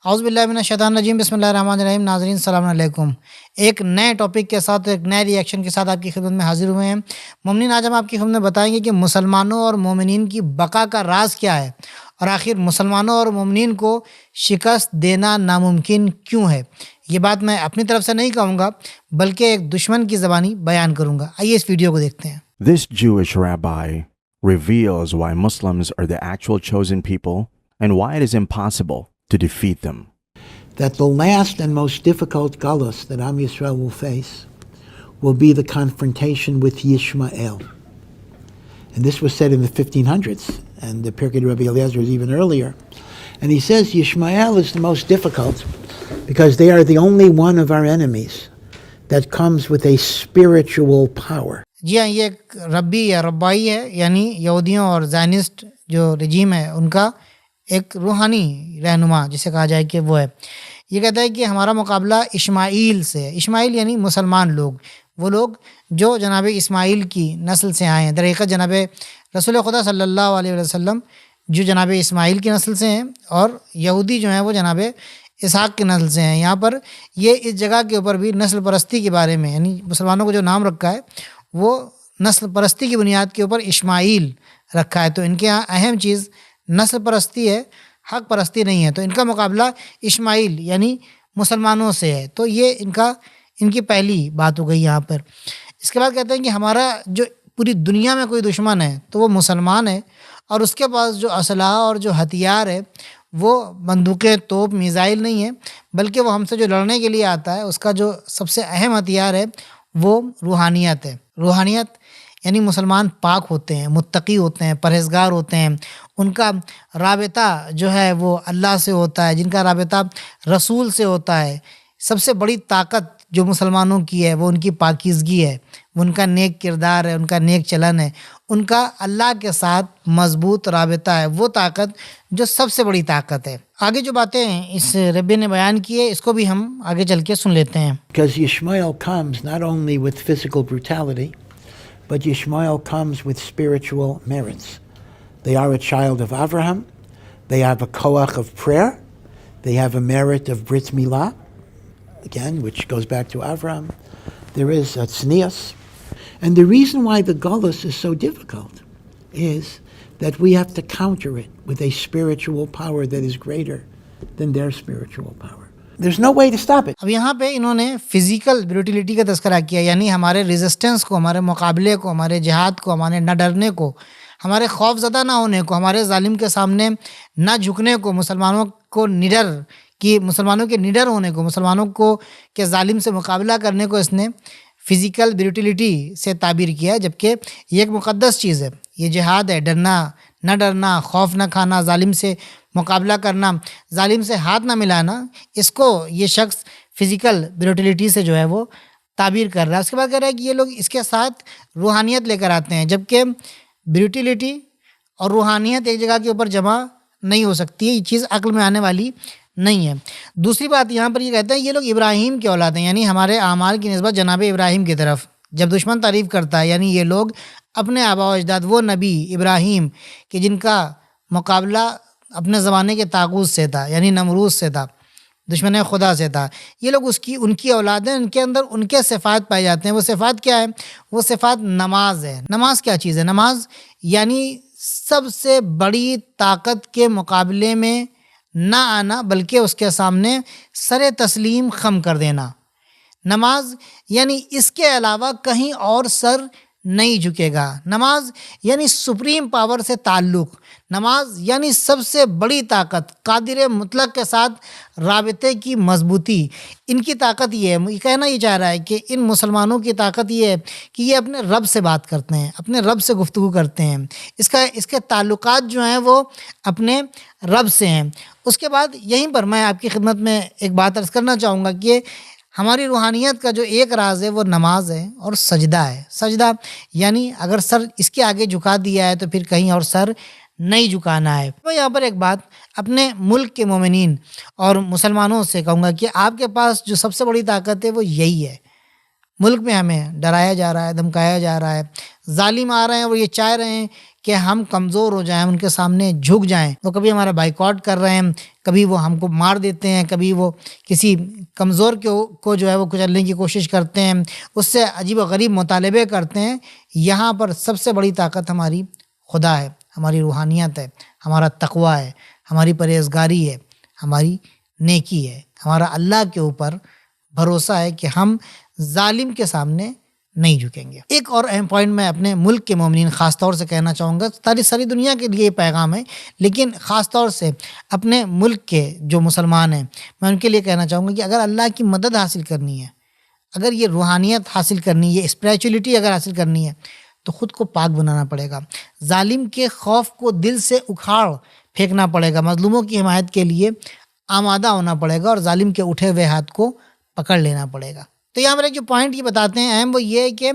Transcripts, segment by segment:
اعوذ باللہ من الشیطان الرجیم، بسم اللہ الرحمن الرحیم۔ ناظرین السلام علیکم۔ ایک نئے ٹاپک کے ساتھ، ایک نئے ری ایکشن کے ساتھ آپ کی خدمت میں حاضر ہوئے ہیں۔ مومنین، آج ہم آپ کی خدمت میں بتائیں گے کہ مسلمانوں اور مومنین کی بقا کا راز کیا ہے، اور آخر مسلمانوں اور مومنین کو شکست دینا ناممکن کیوں ہے۔ یہ بات میں اپنی طرف سے نہیں کہوں گا، بلکہ ایک دشمن کی زبانی بیان کروں گا۔ آئیے اس ویڈیو کو دیکھتے ہیں۔ This Jewish rabbi reveals why Muslims are the actual chosen people and why it is impossible to defeat them. That the last and most difficult galus that Am Yisrael will face will be the confrontation with Yishmael. And this was said in the 1500s, and the Pirkei Rabbi Eliezer was even earlier. And he says Yishmael is the most difficult because they are the only one of our enemies that comes with a spiritual power. جی ہاں، یہ ایک ربی یا ربائی ہے، یعنی یہودیوں اور زائنسٹ جو رجیم ہے ان کا ایک روحانی رہنما جسے کہا جائے کہ وہ ہے۔ یہ کہتا ہے کہ ہمارا مقابلہ اشماعیل سے ہے۔ اشماعیل یعنی مسلمان لوگ، وہ لوگ جو جناب اسماعیل کی نسل سے آئے ہیں۔ در حقیقت جناب رسول خدا صلی اللہ علیہ وسلم جو جناب اسماعیل کی نسل سے ہیں، اور یہودی جو ہیں وہ جناب اسحاق کی نسل سے ہیں۔ یہاں پر یہ اس جگہ کے اوپر بھی نسل پرستی کے بارے میں، یعنی مسلمانوں کو جو نام رکھا ہے وہ نسل پرستی کی بنیاد کے اوپر اشماعیل رکھا ہے۔ تو ان کے یہاں اہم چیز نسل پرستی ہے، حق پرستی نہیں ہے۔ تو ان کا مقابلہ اشماعیل یعنی مسلمانوں سے ہے۔ تو یہ ان کی پہلی بات ہو گئی یہاں پر۔ اس کے بعد کہتے ہیں کہ ہمارا جو پوری دنیا میں کوئی دشمن ہے تو وہ مسلمان ہے، اور اس کے پاس جو اسلحہ اور جو ہتھیار ہے وہ بندوقیں، توپ، میزائل نہیں ہے، بلکہ وہ ہم سے جو لڑنے کے لیے آتا ہے اس کا جو سب سے اہم ہتھیار ہے وہ روحانیت ہے۔ روحانیت یعنی مسلمان پاک ہوتے ہیں، متقی ہوتے ہیں، پرہیزگار ہوتے ہیں، ان کا رابطہ جو ہے وہ اللہ سے ہوتا ہے، جن کا رابطہ رسول سے ہوتا ہے۔ سب سے بڑی طاقت جو مسلمانوں کی ہے وہ ان کی پاکیزگی ہے، وہ ان کا نیک کردار ہے، ان کا نیک چلن ہے، ان کا اللہ کے ساتھ مضبوط رابطہ ہے، وہ طاقت جو سب سے بڑی طاقت ہے۔ آگے جو باتیں اس ربی نے بیان کی ہے اس کو بھی ہم آگے چل کے سن لیتے ہیں۔ Because Yishmael comes not only with physical brutality, but Yishmael comes with spiritual merits. They are a child of Abraham. They have a koach of prayer. They have a merit of Brit Milah, again, which goes back to Abraham. There is a tznius. And the reason why the galus is so difficult is that we have to counter it with a spiritual power that is greater than their spiritual power. There's no way to stop it. اب یہاں پہ انہوں نے physical بروٹیلیٹی کا تذکرہ کیا، یعنی ہمارے ریزسٹنس کو، ہمارے مقابلے کو، ہمارے جہاد کو، ہمارے نہ ڈرنے کو، ہمارے خوف زدہ نہ ہونے کو، ہمارے ظالم کے سامنے نہ جھکنے کو، مسلمانوں کے نڈر ہونے کو، مسلمانوں کو کے ظالم سے مقابلہ کرنے کو اس نے فزیکل بروٹیلیٹی سے تعبیر کیا، جبکہ یہ ایک مقدس چیز ہے۔ یہ جہاد ہے، نہ ڈرنا، خوف نہ کھانا، ظالم سے مقابلہ کرنا، ظالم سے ہاتھ نہ ملانا، اس کو یہ شخص فزیکل بروٹیلیٹی سے جو ہے وہ تعبیر کر رہا ہے۔ اس کے بعد کہہ رہا ہے کہ یہ لوگ اس کے ساتھ روحانیت لے کر آتے ہیں، جبکہ بروٹیلیٹی اور روحانیت ایک جگہ کے اوپر جمع نہیں ہو سکتی ہے، یہ چیز عقل میں آنے والی نہیں ہے۔ دوسری بات یہاں پر یہ کہتے ہیں یہ لوگ ابراہیم کی اولاد ہیں، یعنی ہمارے اعمال کی نسبت جناب ابراہیم کی طرف جب دشمن تعریف کرتا ہے، یعنی یہ لوگ اپنے آباء و اجداد، وہ نبی ابراہیم کہ جن کا مقابلہ اپنے زمانے کے طاغوت سے تھا، یعنی نمرود سے تھا، دشمن خدا سے تھا، یہ لوگ ان کی اولاد ہیں، ان کے اندر ان کے صفات پائے جاتے ہیں۔ وہ صفات کیا ہے؟ وہ صفات نماز ہے۔ نماز کیا چیز ہے؟ نماز یعنی سب سے بڑی طاقت کے مقابلے میں نہ آنا، بلکہ اس کے سامنے سر تسلیم خم کر دینا۔ نماز یعنی اس کے علاوہ کہیں اور سر نہیں جھکے گا۔ نماز یعنی سپریم پاور سے تعلق، نماز یعنی سب سے بڑی طاقت، قادر مطلق کے ساتھ رابطے کی مضبوطی۔ ان کی طاقت یہ ہے، یہ کہنا یہ چاہ رہا ہے کہ ان مسلمانوں کی طاقت یہ ہے کہ یہ اپنے رب سے بات کرتے ہیں، اپنے رب سے گفتگو کرتے ہیں، اس کے تعلقات جو ہیں وہ اپنے رب سے ہیں۔ اس کے بعد یہیں پر میں آپ کی خدمت میں ایک بات عرض کرنا چاہوں گا کہ ہماری روحانیت کا جو ایک راز ہے وہ نماز ہے اور سجدہ ہے۔ سجدہ یعنی اگر سر اس کے آگے جھکا دیا ہے تو پھر کہیں اور سر نہیں جھکانا ہے۔ میں یہاں پر ایک بات اپنے ملک کے مومنین اور مسلمانوں سے کہوں گا کہ آپ کے پاس جو سب سے بڑی طاقت ہے وہ یہی ہے۔ ملک میں ہمیں ڈرایا جا رہا ہے، دھمکایا جا رہا ہے، ظالم آ رہے ہیں اور یہ چاہ رہے ہیں کہ ہم کمزور ہو جائیں، ان کے سامنے جھک جائیں. وہ کبھی ہمارا بائیکاٹ کر رہے ہیں، کبھی وہ ہم کو مار دیتے ہیں، کبھی وہ کسی کمزور کو جو ہے وہ کچلنے کی کوشش کرتے ہیں، اس سے عجیب و غریب مطالبے کرتے ہیں. یہاں پر سب سے بڑی طاقت ہماری خدا ہے، ہماری روحانیت ہے، ہمارا تقوی ہے، ہماری پرہیزگاری ہے، ہماری نیکی ہے، ہمارا اللہ کے اوپر بھروسہ ہے کہ ہم ظالم کے سامنے نہیں جھکیں گے. ایک اور اہم پوائنٹ میں اپنے ملک کے مومنین خاص طور سے کہنا چاہوں گا، ساری دنیا کے لیے یہ پیغام ہے، لیکن خاص طور سے اپنے ملک کے جو مسلمان ہیں میں ان کے لیے کہنا چاہوں گا کہ اگر اللہ کی مدد حاصل کرنی ہے، اگر یہ روحانیت حاصل کرنی ہے، یہ اسپریچولیٹی اگر حاصل کرنی ہے، تو خود کو پاک بنانا پڑے گا. ظالم کے خوف کو دل سے اکھاڑ پھینکنا پڑے گا، مظلوموں کی حمایت کے لیے آمادہ ہونا پڑے گا، اور ظالم کے اٹھے ہوئے ہاتھ کو پکڑ لینا پڑے گا. تو یہاں پر ایک جو پوائنٹ یہ بتاتے ہیں اہم، وہ یہ ہے کہ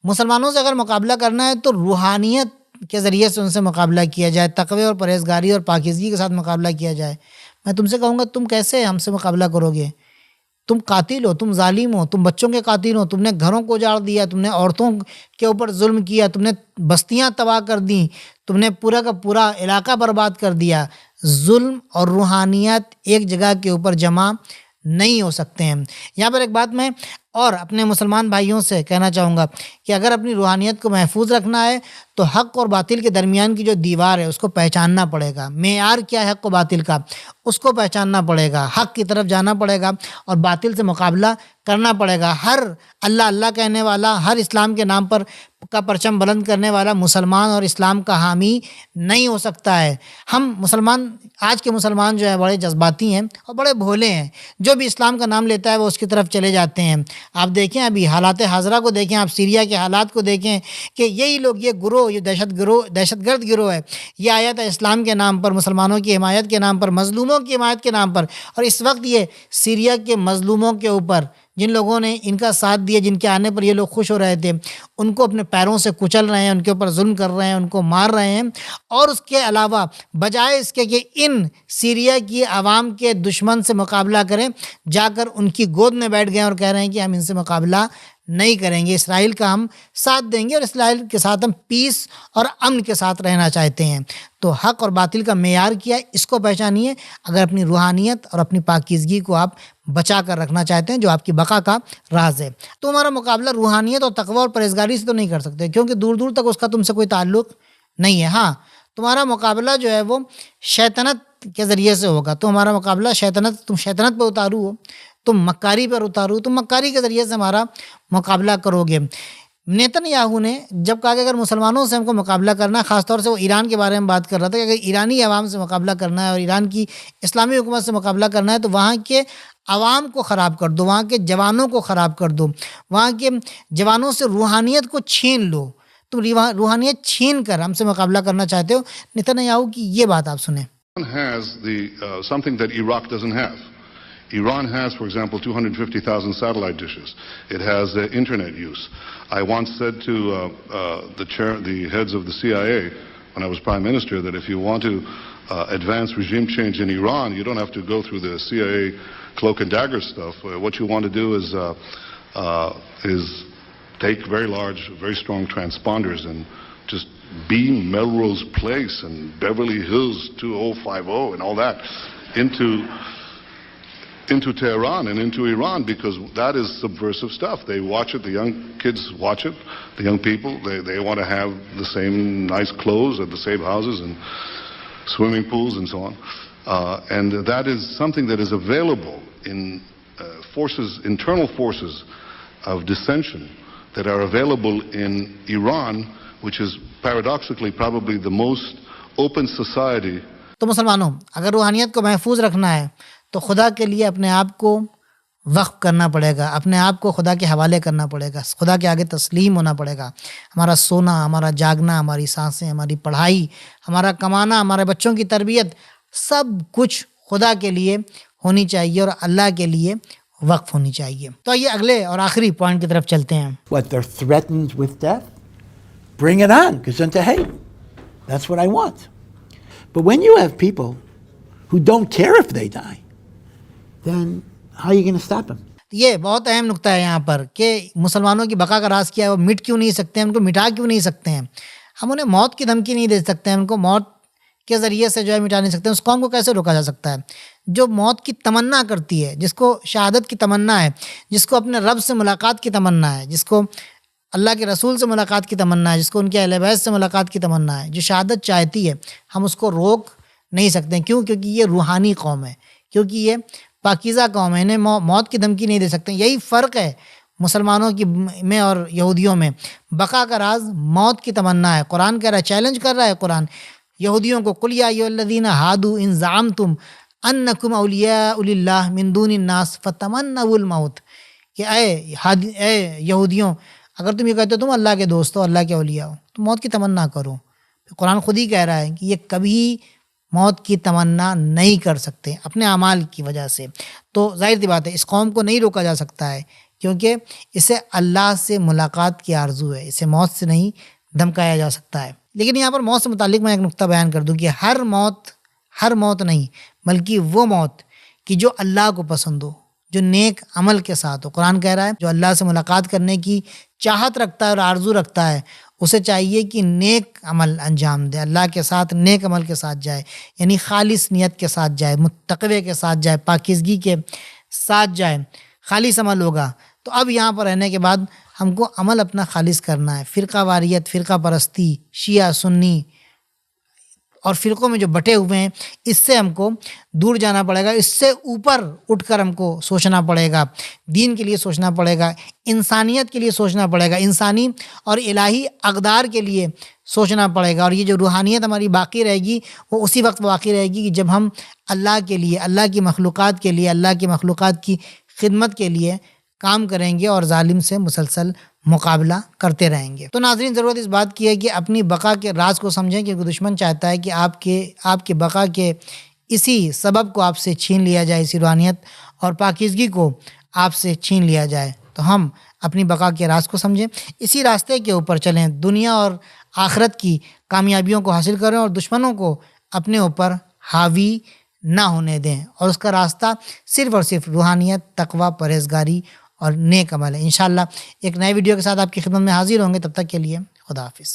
مسلمانوں سے اگر مقابلہ کرنا ہے تو روحانیت کے ذریعے سے ان سے مقابلہ کیا جائے، تقوی اور پرہیزگاری اور پاکیزگی کے ساتھ مقابلہ کیا جائے. میں تم سے کہوں گا تم کیسے ہم سے مقابلہ کرو گے؟ تم قاتل ہو، تم ظالم ہو، تم بچوں کے قاتل ہو، تم نے گھروں کو اجاڑ دیا، تم نے عورتوں کے اوپر ظلم کیا، تم نے بستیاں تباہ کر دیں، تم نے پورا کا پورا علاقہ برباد کر دیا. ظلم اور روحانیت ایک جگہ کے اوپر جمع نہیں ہو سکتے ہیں. یہاں پر ایک بات میں اور اپنے مسلمان بھائیوں سے کہنا چاہوں گا کہ اگر اپنی روحانیت کو محفوظ رکھنا ہے تو حق اور باطل کے درمیان کی جو دیوار ہے اس کو پہچاننا پڑے گا. معیار کیا ہے حق و باطل کا، اس کو پہچاننا پڑے گا، حق کی طرف جانا پڑے گا اور باطل سے مقابلہ کرنا پڑے گا. ہر اللہ اللہ کہنے والا، ہر اسلام کے نام پر کا پرچم بلند کرنے والا مسلمان اور اسلام کا حامی نہیں ہو سکتا ہے. ہم مسلمان، آج کے مسلمان جو ہے بڑے جذباتی ہیں اور بڑے بھولے ہیں. جو بھی اسلام کا نام لیتا ہے وہ اس کی طرف چلے جاتے ہیں. آپ دیکھیں ابھی حالات حاضرہ کو دیکھیں، آپ سیریا کے حالات کو دیکھیں کہ یہی لوگ، یہ گروہ، یہ دہشت گرد گروہ ہے، یہ آیا تھا اسلام کے نام پر، مسلمانوں کی حمایت کے نام پر، مظلوموں کی حمایت کے نام پر. اور اس وقت یہ سیریا کے مظلوموں کے اوپر جن لوگوں نے ان کا ساتھ دیا، جن کے آنے پر یہ لوگ خوش ہو رہے تھے، ان کو اپنے پیروں سے کچل رہے ہیں، ان کے اوپر ظلم کر رہے ہیں، ان کو مار رہے ہیں. اور اس کے علاوہ بجائے اس کے کہ ان سیریا کی عوام کے دشمن سے مقابلہ کریں، جا کر ان کی گود میں بیٹھ گئے اور کہہ رہے ہیں کہ ہم ان سے مقابلہ نہیں کریں گے، اسرائیل کا ہم ساتھ دیں گے اور اسرائیل کے ساتھ ہم پیس اور امن کے ساتھ رہنا چاہتے ہیں. تو حق اور باطل کا معیار کیا ہے، اس کو پہچانیے اگر اپنی روحانیت اور اپنی پاکیزگی کو آپ بچا کر رکھنا چاہتے ہیں، جو آپ کی بقا کا راز ہے. تو ہمارا مقابلہ روحانیت اور تقوی اور پرہیزگاری سے تو نہیں کر سکتے، کیونکہ دور دور تک اس کا تم سے کوئی تعلق نہیں ہے. ہاں، تمہارا مقابلہ جو ہے وہ شیطنت کے ذریعے سے ہوگا. تو ہمارا مقابلہ تم شیطنت پہ اتارو ہو، تم مکاری پر اتارو، تم مکاری کے ذریعے سے ہمارا مقابلہ کرو گے. نیتن یاہو نے جب کہا کہ اگر مسلمانوں سے ہم کو مقابلہ کرنا ہے، خاص طور سے وہ ایران کے بارے میں بات کر رہا تھا کہ اگر ایرانی عوام سے مقابلہ کرنا ہے اور ایران کی اسلامی حکومت سے مقابلہ کرنا ہے تو وہاں کے عوام کو خراب کر دو، وہاں کے جوانوں کو خراب کر دو، وہاں کے جوانوں سے روحانیت کو چھین لو. تم روحانیت چھین کر ہم سے مقابلہ کرنا چاہتے ہو. نیتن یاہو کی یہ بات آپ سنیں. has something that Iraq doesn't have. Iran has, for example, 250,000 satellite dishes. It has internet use. I once said to the heads of the CIA when I was Prime Minister that if you want to advance regime change in Iran, you don't have to go through the CIA cloak and dagger stuff. What you want to do is take very large, very strong transponders and just beam Melrose Place and Beverly Hills 2050 and all that into Tehran and into Iran, because that is subversive stuff. They watch it, the young kids watch it, the young people, they want to have the same nice clothes at the same houses and swimming pools and so on. And that is something that is available in internal forces of dissension that are available in Iran, which is paradoxically probably the most open society. تو مسلمانوں، اگر روحانیت کو محفوظ رکھنا ہے تو خدا کے لیے اپنے آپ کو وقف کرنا پڑے گا، اپنے آپ کو خدا کے حوالے کرنا پڑے گا، خدا کے آگے تسلیم ہونا پڑے گا. ہمارا سونا، ہمارا جاگنا، ہماری سانسیں، ہماری پڑھائی، ہمارا کمانا، ہمارے بچوں کی تربیت، سب کچھ خدا کے لیے ہونی چاہیے اور اللہ کے لیے وقف ہونی چاہیے. تو یہ اگلے اور آخری پوائنٹ کی طرف چلتے ہیں. What, they're threatened with death? Bring it on, gesundheit. Hey, that's what I want. But when you have people who don't care if they die, then how are you going to stop them? یہ بہت اہم نقطہ ہے یہاں پر کہ مسلمانوں کی بقا کا راز کیا ہے، وہ مٹ کیوں نہیں سکتے ہیں، ان کو مٹا کیوں نہیں سکتے ہیں. ہم انہیں موت کی دھمکی نہیں دے سکتے ہیں، ان کو موت کے ذریعے سے جو ہے مٹا نہیں سکتے. اس قوم کو کیسے روکا جا سکتا ہے جو موت کی تمنا کرتی ہے، جس کو شہادت کی تمنا ہے، جس کو اپنے رب سے ملاقات کی تمنا ہے، جس کو اللہ کے رسول سے ملاقات کی تمنا ہے، جس کو ان کے اہل بیت سے ملاقات کی تمنا ہے، جو شہادت چاہتی ہے. ہم اس کو روک نہیں سکتے. کیوں؟ کیونکہ یہ روحانی قوم ہے، کیونکہ یہ پاکیزہ قوم ہے. انہیں موت کی دھمکی نہیں دے سکتے. یہی فرق ہے مسلمانوں کی میں اور یہودیوں میں. بقا کا راز موت کی تمنا ہے. قرآن کہہ رہا ہے، چیلنج کر رہا ہے قرآن یہودیوں کو، قل یا ایھا الذین ھادوا ان زعمتم انکم اولیاء للہ من دون الناس فتمنوا الموت، کہ اے یہودیوں، اگر تم یہ کہتے ہو تم اللہ کے دوست ہو، اللہ کے اولیاء ہو، تو موت کی تمنا کرو. قرآن خود ہی کہہ رہا ہے کہ یہ کبھی موت کی تمنا نہیں کر سکتے اپنے اعمال کی وجہ سے. تو ظاہر سی بات ہے اس قوم کو نہیں روکا جا سکتا ہے، کیونکہ اسے اللہ سے ملاقات کی آرزو ہے، اسے موت سے نہیں دھمکایا جا سکتا ہے. لیکن یہاں پر موت سے متعلق میں ایک نقطہ بیان کر دوں کہ ہر موت نہیں، بلکہ وہ موت کہ جو اللہ کو پسند ہو، جو نیک عمل کے ساتھ ہو. قرآن کہہ رہا ہے جو اللہ سے ملاقات کرنے کی چاہت رکھتا ہے اور آرزو رکھتا ہے، اسے چاہیے کہ نیک عمل انجام دے، اللہ کے ساتھ نیک عمل کے ساتھ جائے، یعنی خالص نیت کے ساتھ جائے، متقوے کے ساتھ جائے، پاکیزگی کے ساتھ جائے، خالص عمل ہوگا. تو اب یہاں پر رہنے کے بعد ہم کو عمل اپنا خالص کرنا ہے. فرقہ واریت، فرقہ پرستی، شیعہ سنی اور فرقوں میں جو بٹے ہوئے ہیں، اس سے ہم کو دور جانا پڑے گا. اس سے اوپر اٹھ کر ہم کو سوچنا پڑے گا، دین کے لیے سوچنا پڑے گا، انسانیت کے لیے سوچنا پڑے گا، انسانی اور الہی اقدار کے لیے سوچنا پڑے گا. اور یہ جو روحانیت ہماری باقی رہے گی وہ اسی وقت باقی رہے گی کہ جب ہم اللہ کے لیے، اللہ کی مخلوقات کے لیے، اللہ کی مخلوقات کی خدمت کے لیے کام کریں گے اور ظالم سے مسلسل مقابلہ کرتے رہیں گے. تو ناظرین، ضرورت اس بات کی ہے کہ اپنی بقا کے راز کو سمجھیں، کیونکہ دشمن چاہتا ہے کہ آپ کے بقا کے اسی سبب کو آپ سے چھین لیا جائے، اسی روحانیت اور پاکیزگی کو آپ سے چھین لیا جائے. تو ہم اپنی بقا کے راز کو سمجھیں، اسی راستے کے اوپر چلیں، دنیا اور آخرت کی کامیابیوں کو حاصل کریں اور دشمنوں کو اپنے اوپر حاوی نہ ہونے دیں. اور اس کا راستہ صرف اور صرف روحانیت، تقوی، پرہیزگاری اور نیک عمل ہے. انشاءاللہ ایک نئے ویڈیو کے ساتھ آپ کی خدمت میں حاضر ہوں گے. تب تک کے لیے خدا حافظ.